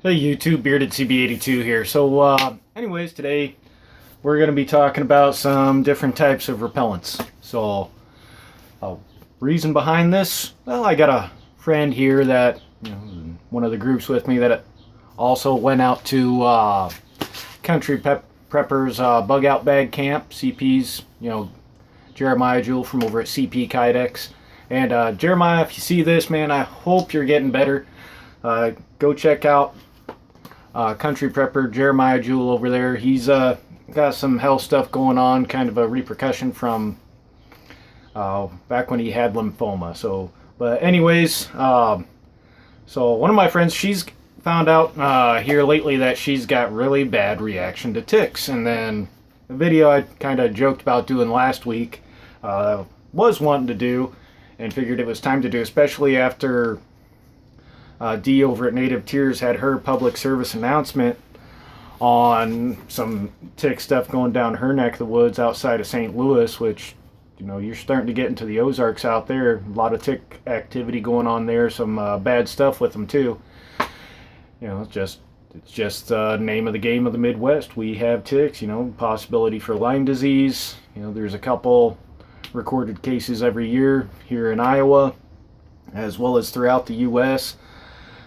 Hey YouTube, Bearded CB82 here. Anyways, today we're going to be talking about some different types of repellents. Uh, Reason behind this, well, I got a friend here that, one of the groups with me that also went out to Country Preppers Bug Out Bag Camp, CP's, Jeremiah Jewell from over at CP Kydex. And Jeremiah, if you see this, man, I hope you're getting better. Go check out Country Prepper Jeremiah Jewell over there. He's got some health stuff going on, kind of a repercussion from back when he had lymphoma. But anyways, so one of my friends, she's found out here lately that she's got really bad reaction to ticks. And then the video I kind of joked about doing last week was wanting to do and figured it was time to do, especially after Dee over at Native Tears had her public service announcement on some tick stuff going down her neck of the woods outside of St. Louis, which, you're starting to get into the Ozarks out there. A lot of tick activity going on there, some bad stuff with them too. It's just the name of the game of the Midwest. We have ticks, possibility for Lyme disease. There's a couple recorded cases every year here in Iowa, as well as throughout the U.S.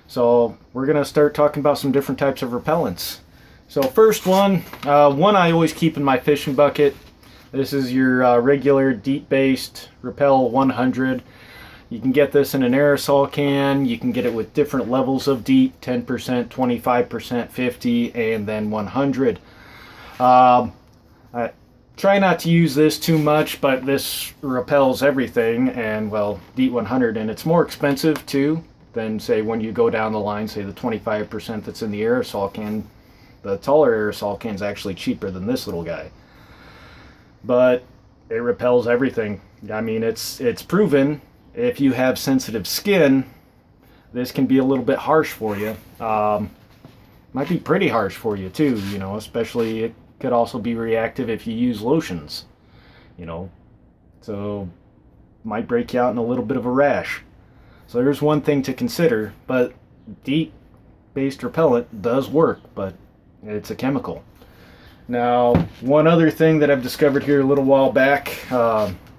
So we're going to start talking about some different types of repellents. So first one I always keep in my fishing bucket. This is your regular DEET-based Repel 100. You can get this in an aerosol can. You can get it with different levels of DEET, 10%, 25%, 50, and then 100. I try not to use this too much, but this repels everything, and well, DEET 100, and it's more expensive too than, say, when you go down the line, say the 25% that's in the aerosol can. The taller aerosol can is actually cheaper than this little guy. But it repels everything. I mean, it's proven if you have sensitive skin, this can be a little bit harsh for you. Might be pretty harsh for you too, especially it could also be reactive if you use lotions, so might break you out in a little bit of a rash. So there's one thing to consider, but DEET-based repellent does work, but it's a chemical. Now, one other thing that I've discovered here a little while back,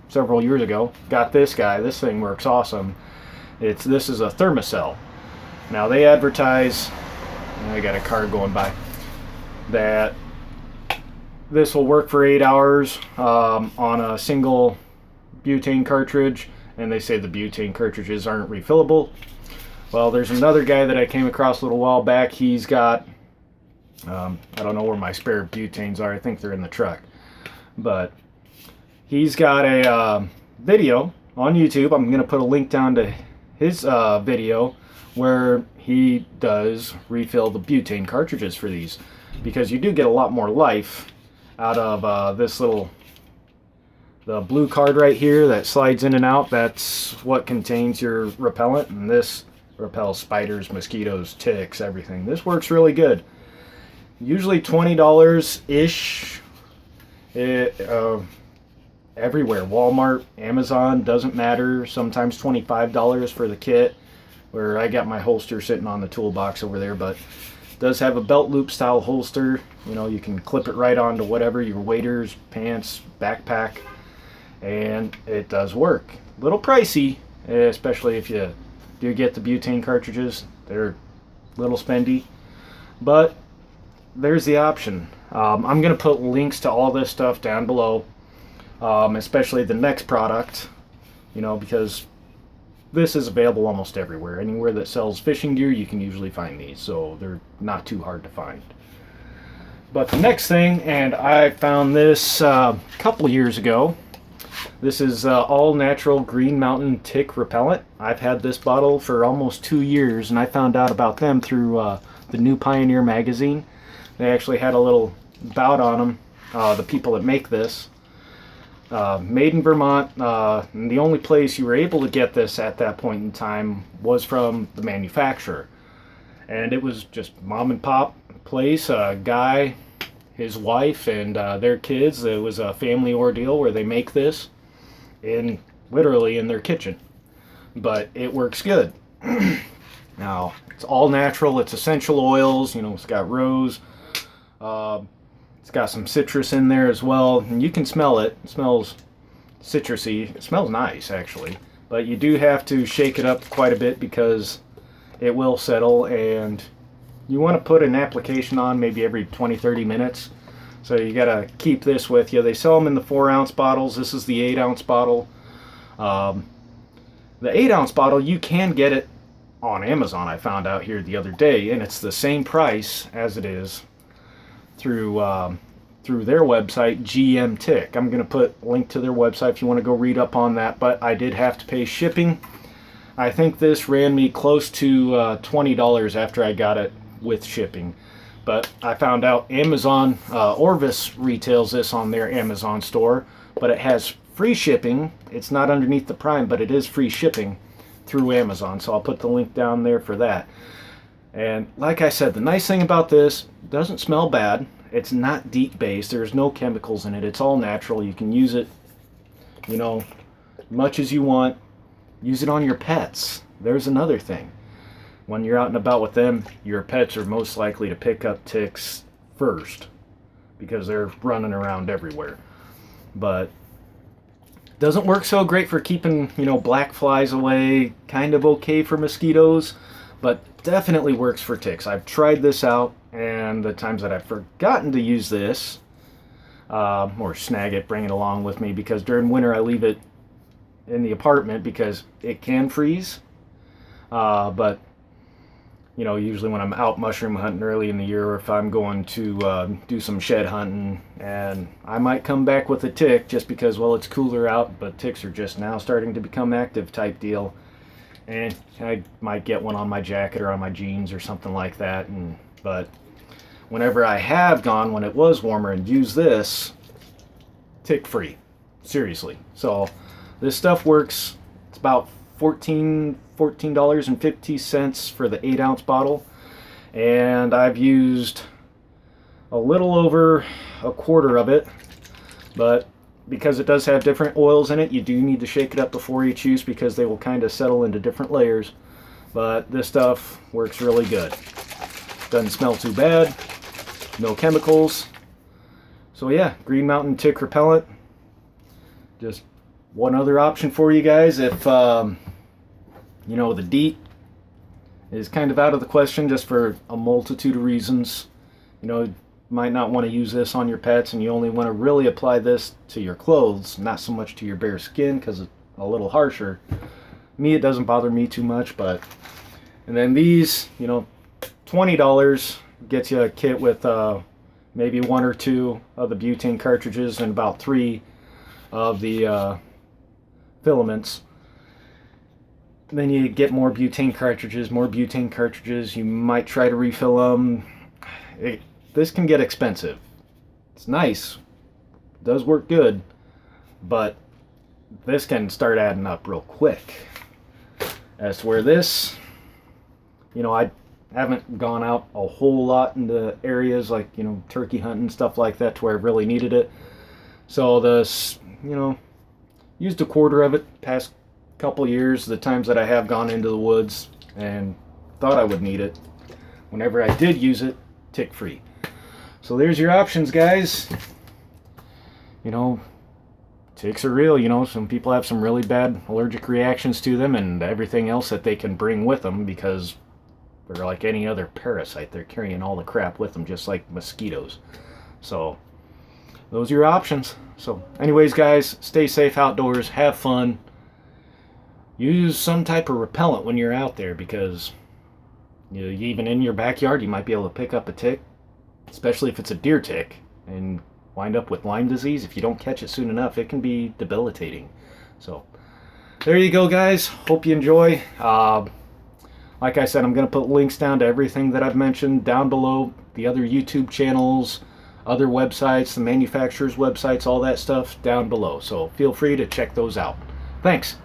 several years ago, got this guy. This thing works awesome. This is a Thermos Cell. Now they advertise, I got a car going by, that this will work for 8 hours on a single butane cartridge, and they say the butane cartridges aren't refillable. Well, there's another guy that I came across a little while back. He's got, I don't know where my spare butanes are. I think they're in the truck. But he's got a video on YouTube. I'm going to put a link down to his video where he does refill the butane cartridges for these, because you do get a lot more life out of this little, the blue card right here that slides in and out. That's what contains your repellent, and this repels spiders, mosquitoes, ticks, everything. This works really good. Usually $20-ish everywhere. Walmart, Amazon, doesn't matter. Sometimes $25 for the kit, where I got my holster sitting on the toolbox over there. But it does have a belt loop style holster. You can clip it right onto whatever, your waders, pants, backpack, and it does work. A little pricey, especially if you do get the butane cartridges. They're a little spendy, but there's the option. I'm going to put links to all this stuff down below, especially the next product, because this is available almost everywhere. Anywhere that sells fishing gear, you can usually find these, so they're not too hard to find. But the next thing, and I found this a couple years ago, this is all natural Green Mountain tick repellent. I've had this bottle for almost 2 years, and I found out about them through the New Pioneer magazine. They actually had a little bout on them, the people that make this. Made in Vermont, and the only place you were able to get this at that point in time was from the manufacturer. And it was just mom and pop place, a guy, his wife, and their kids. It was a family ordeal where they make this literally in their kitchen. But it works good. Now, it's all natural. It's essential oils. You know, it's got rose. It's got some citrus in there as well. And you can smell it. It smells citrusy. It smells nice, actually. But you do have to shake it up quite a bit because it will settle. And you want to put an application on maybe every 20-30 minutes. So you got to keep this with you. They sell them in the 4-ounce bottles. This is the 8-ounce bottle. The 8-ounce bottle, you can get it on Amazon, I found out here the other day, and it's the same price as it is through their website, GM Tick. I'm going to put a link to their website if you want to go read up on that, but I did have to pay shipping. I think this ran me close to $20 after I got it with shipping. But I found out Amazon, Orvis retails this on their Amazon store, but it has free shipping. It's not underneath the Prime, but it is free shipping through Amazon, so I'll put the link down there for that. And like I said, the nice thing about this, it doesn't smell bad. It's not DEET based. There's no chemicals in it. It's all natural. You can use it, you know, much as you want. Use it on your pets. There's another thing. When you're out and about with them, your pets are most likely to pick up ticks first because they're running around everywhere. But doesn't work so great for keeping, you know, black flies away. Kind of okay for mosquitoes, but definitely works for ticks. I've tried this out, and the times that I've forgotten to use this, or Snagit, bring it along with me, because during winter I leave it in the apartment because it can freeze. But you know, usually when I'm out mushroom hunting early in the year, or if I'm going to do some shed hunting, and I might come back with a tick just because, well, it's cooler out, but ticks are just now starting to become active type deal. And I might get one on my jacket or on my jeans or something like that. But whenever I have gone, when it was warmer, and used this, tick free. Seriously. So this stuff works. It's about $14.50 for the 8-ounce bottle, and I've used a little over a quarter of it, but because it does have different oils in it, you do need to shake it up before each use because they will kind of settle into different layers. But this stuff works really good. Doesn't smell too bad, no chemicals. So yeah, Green Mountain Tick Repellent. Just one other option for you guys if you know, the DEET is kind of out of the question just for a multitude of reasons. You know, you might not want to use this on your pets, and you only want to really apply this to your clothes, not so much to your bare skin because it's a little harsher. Me, it doesn't bother me too much, but... And then these, you know, $20 gets you a kit with maybe 1 or 2 of the butane cartridges and about 3 of the filaments. Then you get more butane cartridges. You might try to refill them. This can get expensive. It's nice. It does work good. But this can start adding up real quick. As to where this, you know, I haven't gone out a whole lot into areas like, you know, turkey hunting, stuff like that, to where I really needed it. So this, you know, used a quarter of it past couple years, the times that I have gone into the woods and thought I would need it. Whenever I did use it, tick free. So there's your options, guys. You know, ticks are real. You know, some people have some really bad allergic reactions to them and everything else that they can bring with them because they're like any other parasite. They're carrying all the crap with them, just like mosquitoes. So those are your options. So anyways, guys, stay safe outdoors, have fun. Use some type of repellent when you're out there, because you know, even in your backyard you might be able to pick up a tick, especially if it's a deer tick, and wind up with Lyme disease. If you don't catch it soon enough, it can be debilitating. So there you go, guys. Hope you enjoy. Like I said, I'm going to put links down to everything that I've mentioned down below, the other YouTube channels, other websites, the manufacturers' websites, all that stuff down below. So feel free to check those out. Thanks.